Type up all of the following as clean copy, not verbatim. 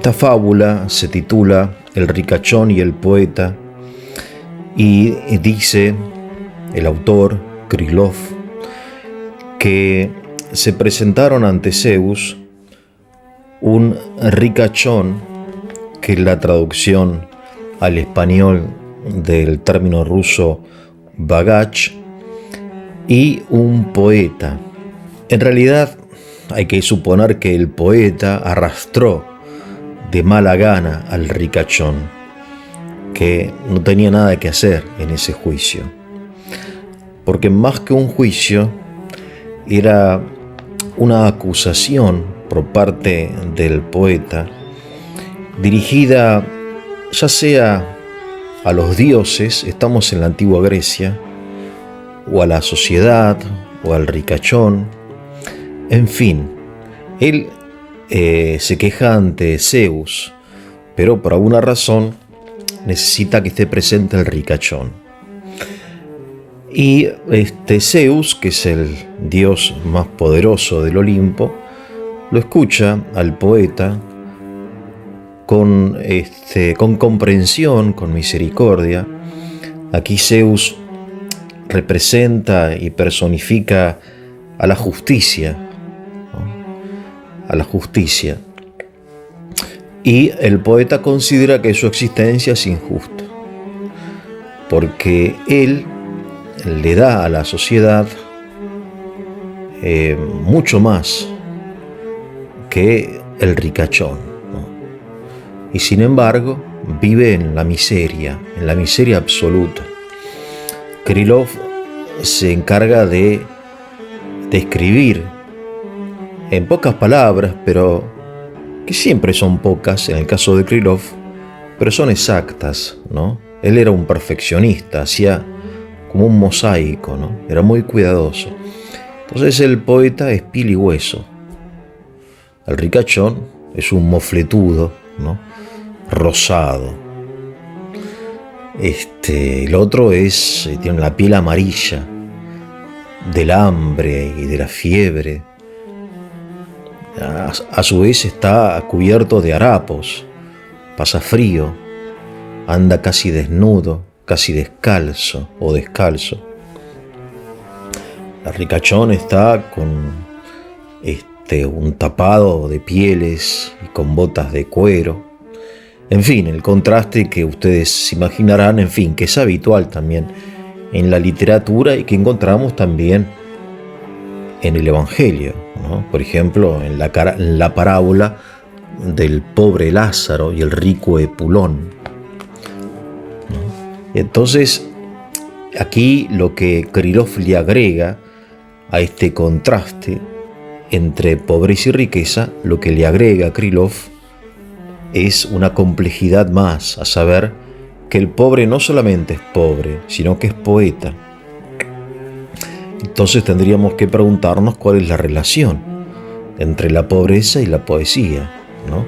Esta fábula se titula El ricachón y el poeta y dice el autor, Krylov, que se presentaron ante Zeus un ricachón, que es la traducción al español del término ruso bagach, y un poeta. En realidad hay que suponer que el poeta arrastró de mala gana al ricachón, que no tenía nada que hacer en ese juicio, porque más que un juicio era una acusación por parte del poeta dirigida ya sea a los dioses, estamos en la antigua Grecia, o a la sociedad, o al ricachón. En fin, él se queja ante Zeus, pero por alguna razón necesita que esté presente el ricachón. Y Zeus, que es el dios más poderoso del Olimpo, lo escucha al poeta con comprensión, con misericordia. Aquí Zeus representa y personifica a la justicia, ¿no? A la justicia. Y el poeta considera que su existencia es injusta, porque él le da a la sociedad mucho más que el ricachón, ¿no? Y sin embargo vive en la miseria absoluta. Krylov se encarga de describir en pocas palabras, pero que siempre son pocas en el caso de Krylov, pero son exactas, ¿no? Él era un perfeccionista, hacía como un mosaico, ¿no? Era muy cuidadoso. Entonces el poeta es piel y hueso. El ricachón es un mofletudo, ¿no? Rosado. El otro tiene la piel amarilla del hambre y de la fiebre. A su vez está cubierto de harapos, pasa frío, anda casi desnudo, casi descalzo o descalzo. El ricachón está con un tapado de pieles y con botas de cuero. En fin, el contraste que ustedes se imaginarán, en fin, que es habitual también en la literatura y que encontramos también en el Evangelio, ¿no? Por ejemplo, en la parábola del pobre Lázaro y el rico Epulón, ¿no? Entonces, aquí lo que Krylov le agrega a este contraste entre pobreza y riqueza, lo que le agrega a Krylov es una complejidad más, a saber que el pobre no solamente es pobre, sino que es poeta. Entonces tendríamos que preguntarnos cuál es la relación entre la pobreza y la poesía, ¿no?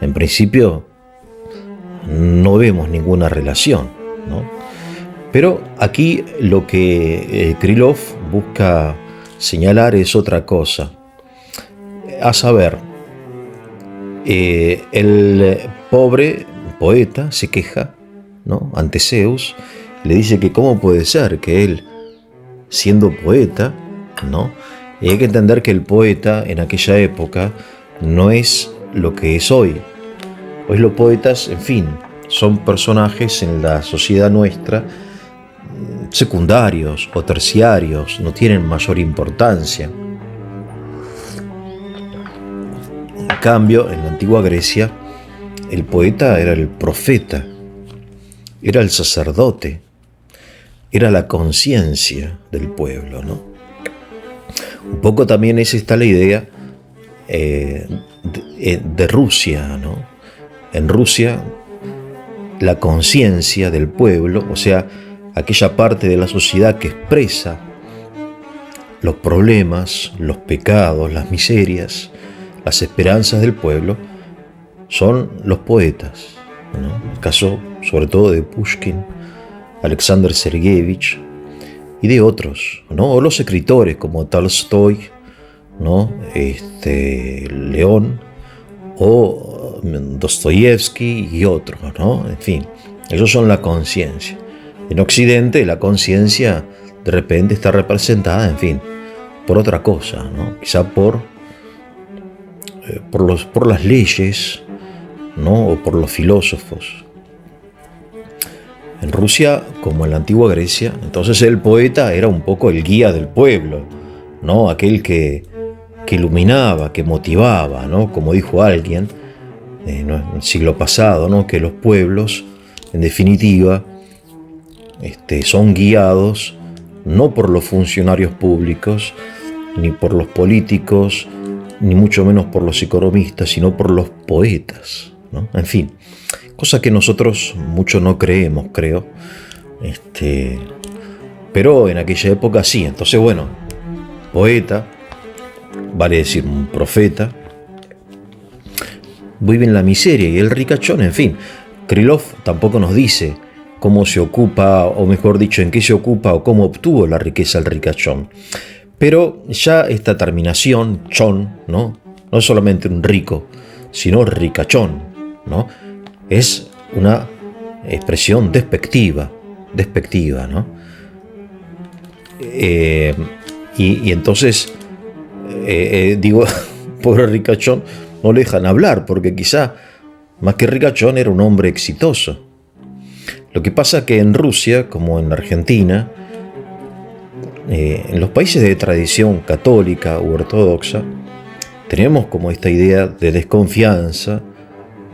En principio no vemos ninguna relación, ¿no? Pero aquí lo que Krylov busca señalar es otra cosa, a saber, el pobre poeta se queja, ¿no?, ante Zeus, le dice que cómo puede ser que él, siendo poeta, ¿no? Y hay que entender que el poeta en aquella época no es lo que es hoy. Hoy los poetas, en fin, son personajes en la sociedad nuestra secundarios o terciarios, no tienen mayor importancia. En cambio, en la antigua Grecia, el poeta era el profeta, era el sacerdote, era la conciencia del pueblo, ¿no? Un poco también es esta la idea de Rusia, ¿no? En Rusia, la conciencia del pueblo, o sea, aquella parte de la sociedad que expresa los problemas, los pecados, las miserias, las esperanzas del pueblo, son los poetas, ¿no? El caso sobre todo de Pushkin, Alexander Sergeyevich y de otros, ¿no? O los escritores como Tolstoy, ¿no? León o Dostoyevsky y otros, ¿no? En fin, ellos son la conciencia. En Occidente la conciencia de repente está representada, en fin, por otra cosa, ¿no? Quizá por las leyes, ¿no? O por los filósofos. En Rusia, como en la antigua Grecia, entonces el poeta era un poco el guía del pueblo, ¿no? Aquel que iluminaba, que motivaba, ¿no? Como dijo alguien en el siglo pasado, ¿no? Que los pueblos, en definitiva, son guiados no por los funcionarios públicos, ni por los políticos, ni mucho menos por los economistas, sino por los poetas, ¿no? En fin, cosa que nosotros mucho no creemos, creo. Pero en aquella época sí. Entonces, bueno, poeta, vale decir un profeta, vive en la miseria, y el ricachón, en fin. Krylov tampoco nos dice cómo se ocupa, o mejor dicho, en qué se ocupa o cómo obtuvo la riqueza el ricachón. Pero ya esta terminación, chón, ¿no? No es solamente un rico, sino ricachón, ¿no? Es una expresión despectiva, ¿no? Y entonces, digo, pobre ricachón, no le dejan hablar, porque quizá, más que ricachón, era un hombre exitoso. Lo que pasa que en Rusia, como en Argentina, en los países de tradición católica u ortodoxa, tenemos como esta idea de desconfianza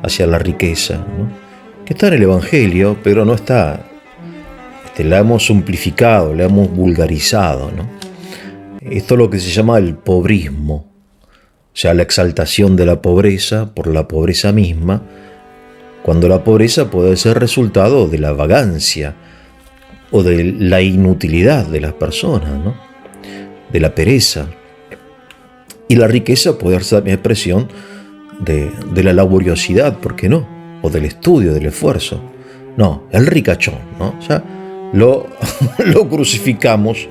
hacia la riqueza, ¿no? Que está en el Evangelio, pero no está, la hemos simplificado, la hemos vulgarizado, ¿no? Esto es lo que se llama el pobrismo, o sea, la exaltación de la pobreza por la pobreza misma, cuando la pobreza puede ser resultado de la vagancia o de la inutilidad de las personas, ¿no? De la pereza. Y la riqueza puede ser también expresión de la laboriosidad, ¿por qué no? O del estudio, del esfuerzo. No, el ricachón, ¿no? O sea, lo crucificamos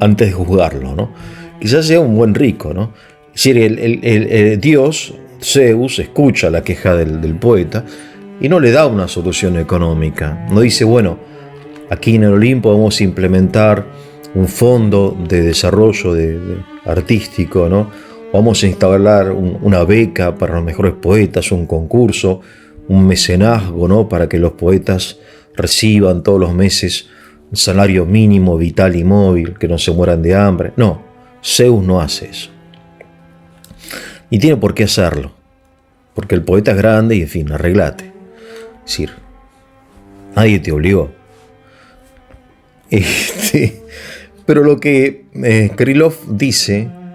antes de juzgarlo, ¿no? Quizás sea un buen rico, ¿no? Es decir, el Dios, Zeus, escucha la queja del poeta y no le da una solución económica. No dice, bueno, aquí en el Olimpo vamos a implementar un fondo de desarrollo artístico, ¿no? Vamos a instalar una beca para los mejores poetas, un concurso, un mecenazgo, ¿no? Para que los poetas reciban todos los meses un salario mínimo, vital y móvil, que no se mueran de hambre. No, Zeus no hace eso. Ni tiene por qué hacerlo, porque el poeta es grande y, en fin, arreglate. Es decir, nadie te obligó. Pero lo que Krylov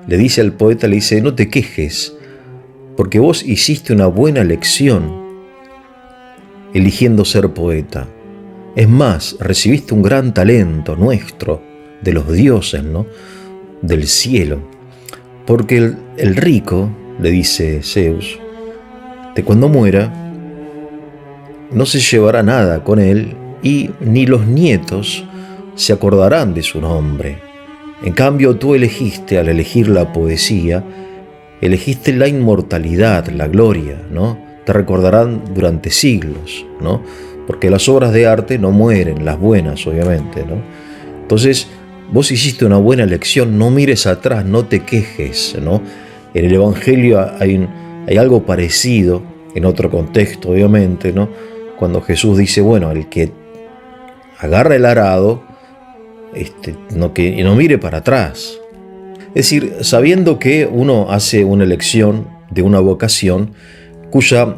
le dice al poeta, le dice, no te quejes, porque vos hiciste una buena elección eligiendo ser poeta. Es más, recibiste un gran talento nuestro, de los dioses, ¿no? Del cielo. Porque el rico, le dice Zeus, de cuando muera, no se llevará nada con él y ni los nietos se acordarán de su nombre. En cambio, tú elegiste, al elegir la poesía, elegiste la inmortalidad, la gloria, ¿no? Te recordarán durante siglos, ¿no? Porque las obras de arte no mueren, las buenas, obviamente, ¿no? Entonces, vos hiciste una buena elección, no mires atrás, no te quejes, ¿no? En el Evangelio hay algo parecido, en otro contexto, obviamente, ¿no? Cuando Jesús dice, bueno, el que agarra el arado, que no mire para atrás. Es decir, sabiendo que uno hace una elección de una vocación cuya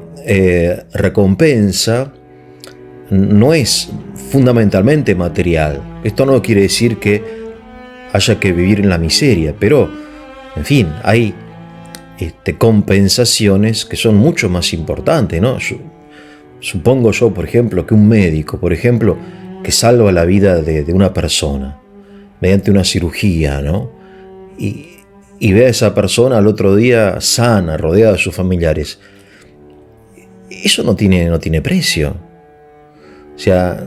recompensa no es fundamentalmente material. Esto no quiere decir que haya que vivir en la miseria, pero, en fin, hay compensaciones que son mucho más importantes, ¿no? Supongo yo, por ejemplo, que un médico, por ejemplo, que salva la vida de una persona mediante una cirugía, ¿no? Y ve a esa persona al otro día sana, rodeada de sus familiares. Eso no tiene precio. O sea,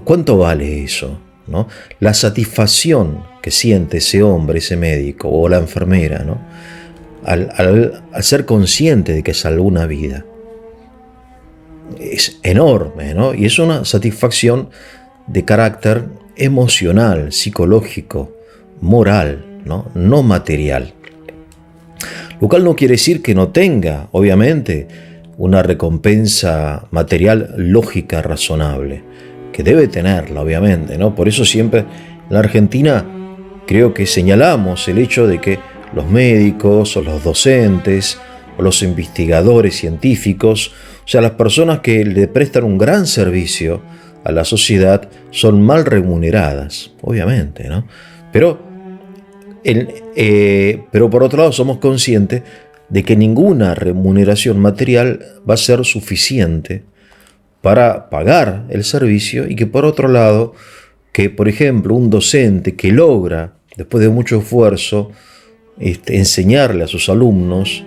¿cuánto vale eso, ¿no? La satisfacción que siente ese hombre, ese médico o la enfermera, ¿no? al ser consciente de que salvó una vida. Es enorme, ¿no? Y es una satisfacción de carácter emocional, psicológico, moral, ¿no? No material. Lo cual no quiere decir que no tenga, obviamente, una recompensa material lógica, razonable, que debe tenerla, obviamente, ¿no? Por eso siempre en la Argentina creo que señalamos el hecho de que los médicos o los docentes o los investigadores científicos, o sea, las personas que le prestan un gran servicio a la sociedad, son mal remuneradas, obviamente, ¿no? Pero por otro lado somos conscientes de que ninguna remuneración material va a ser suficiente para pagar el servicio, y que por otro lado, que por ejemplo un docente que logra, después de mucho esfuerzo, enseñarle a sus alumnos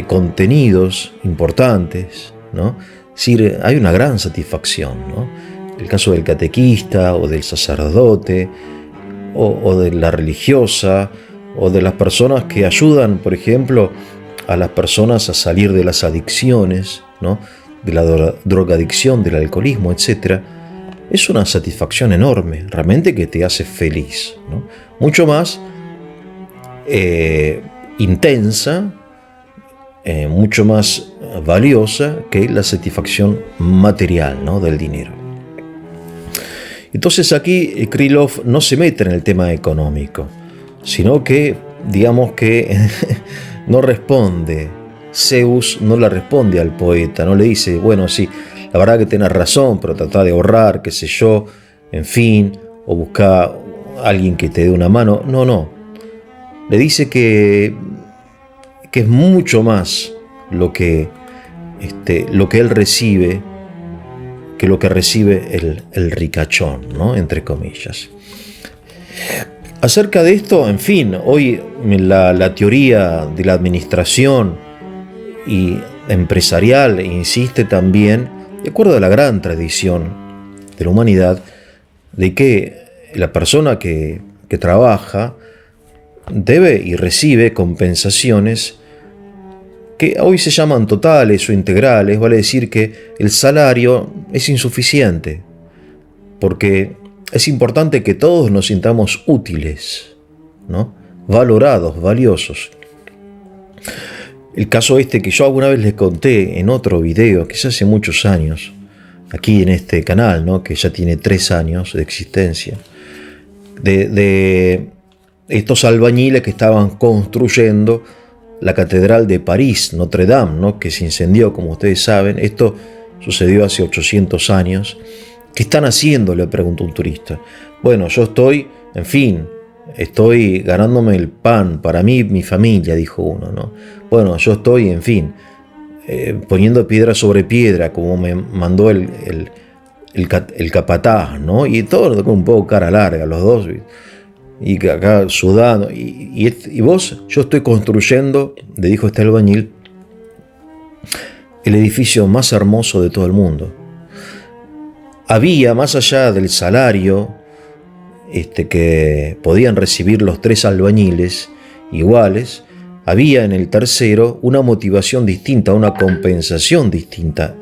contenidos importantes, ¿no? Es decir, hay una gran satisfacción, ¿no? El caso del catequista o del sacerdote o de la religiosa o de las personas que ayudan, por ejemplo, a las personas a salir de las adicciones, ¿no? De la drogadicción, del alcoholismo, etc. Es una satisfacción enorme, realmente, que te hace feliz, ¿no? Mucho más intensa, mucho más valiosa que la satisfacción material, ¿no? Del dinero. Entonces aquí Krylov no se mete en el tema económico, sino que, digamos que no responde, Zeus no le responde al poeta, no le dice, bueno, sí, la verdad que tenés razón, pero trata de ahorrar, qué sé yo, en fin, o busca a alguien que te dé una mano. No. Le dice que es mucho más lo que él recibe que lo que recibe el ricachón, ¿no? Entre comillas. Acerca de esto, en fin, hoy la teoría de la administración y empresarial insiste también, de acuerdo a la gran tradición de la humanidad, de que la persona que trabaja debe y recibe compensaciones que hoy se llaman totales o integrales. Vale decir que el salario es insuficiente, porque es importante que todos nos sintamos útiles, ¿no? Valorados, valiosos. El caso que yo alguna vez les conté en otro video, quizás hace muchos años, aquí en este canal, ¿no? Que ya tiene 3 años de existencia, de estos albañiles que estaban construyendo la Catedral de París, Notre Dame, ¿no? Que se incendió, como ustedes saben. Esto sucedió hace 800 años. ¿Qué están haciendo?, le preguntó un turista. Bueno, yo estoy ganándome el pan para mí y mi familia, dijo uno, ¿no? Bueno, yo estoy, poniendo piedra sobre piedra, como me mandó el capataz, ¿no? Y todo con un poco cara larga, los dos, y acá sudando. Y vos, yo estoy construyendo, le dijo este albañil, el edificio más hermoso de todo el mundo. Había, más allá del salario que podían recibir los 3 albañiles iguales, había en el tercero una motivación distinta, una compensación distinta,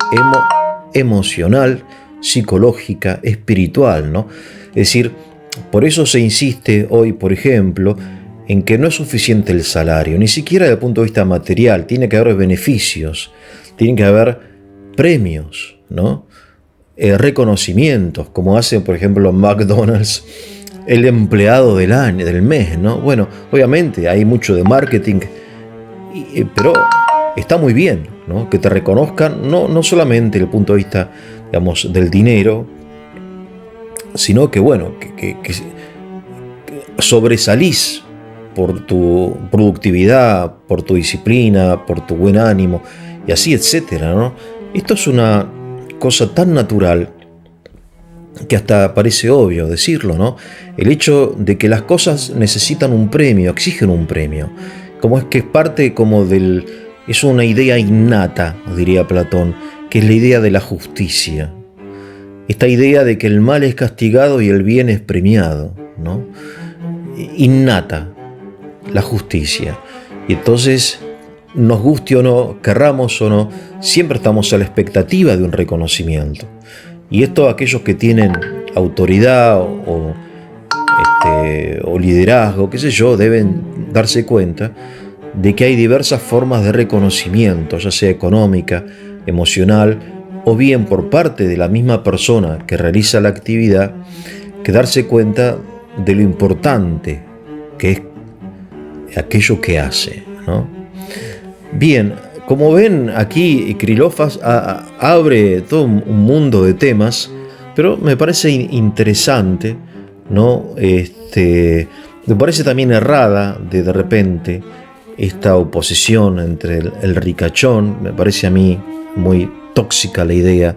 emocional, psicológica, espiritual, ¿no? Es decir, por eso se insiste hoy, por ejemplo, en que no es suficiente el salario, ni siquiera desde el punto de vista material. Tiene que haber beneficios, tiene que haber premios, ¿no? Reconocimientos, como hace, por ejemplo, McDonald's, el empleado del año, del mes, ¿no? Bueno, obviamente hay mucho de marketing, pero está muy bien, ¿no? Que te reconozcan, no solamente desde el punto de vista, digamos, del dinero, sino que, bueno, que sobresalís por tu productividad, por tu disciplina, por tu buen ánimo, y así, etcétera, ¿no? Esto es una cosa tan natural que hasta parece obvio decirlo, ¿no? El hecho de que las cosas necesitan un premio, exigen un premio, como es que es parte como es una idea innata, diría Platón, que es la idea de la justicia. Esta idea de que el mal es castigado y el bien es premiado, ¿no? Innata, la justicia. Y entonces, nos guste o no, querramos o no, siempre estamos a la expectativa de un reconocimiento. Y esto aquellos que tienen autoridad o liderazgo, qué sé yo, deben darse cuenta de que hay diversas formas de reconocimiento, ya sea económica, emocional o bien por parte de la misma persona que realiza la actividad, que darse cuenta de lo importante que es aquello que hace, ¿no? Bien, como ven, aquí Krylov abre todo un mundo de temas, pero me parece interesante, ¿no? Me parece también errada de repente esta oposición entre el ricachón. Me parece a mí muy tóxica la idea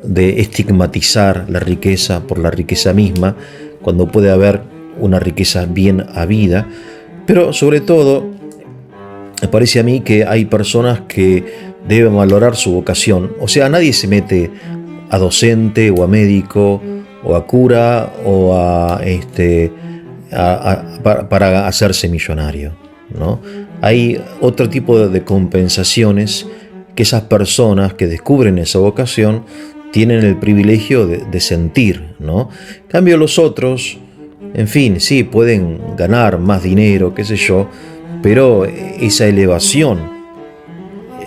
de estigmatizar la riqueza por la riqueza misma, cuando puede haber una riqueza bien habida. Pero sobre todo, me parece a mí que hay personas que deben valorar su vocación. O sea, nadie se mete a docente o a médico o a cura o para hacerse millonario, ¿no? Hay otro tipo de compensaciones que esas personas que descubren esa vocación tienen el privilegio de sentir, ¿no? En cambio, los otros, en fin, sí, pueden ganar más dinero, qué sé yo, pero esa elevación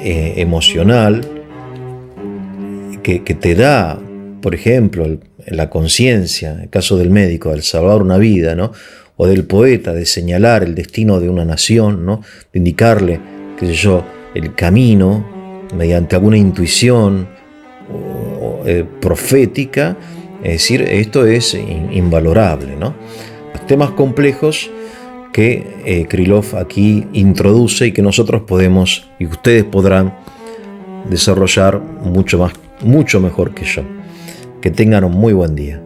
emocional que te da, por ejemplo, la conciencia, en el caso del médico, al salvar una vida, ¿no? O del poeta, de señalar el destino de una nación, ¿no? De indicarle, qué sé yo, el camino mediante alguna intuición profética. Es decir, esto es invalorable, ¿no? Temas complejos que Krylov aquí introduce y que nosotros podemos y ustedes podrán desarrollar mucho mejor que yo. Que tengan un muy buen día.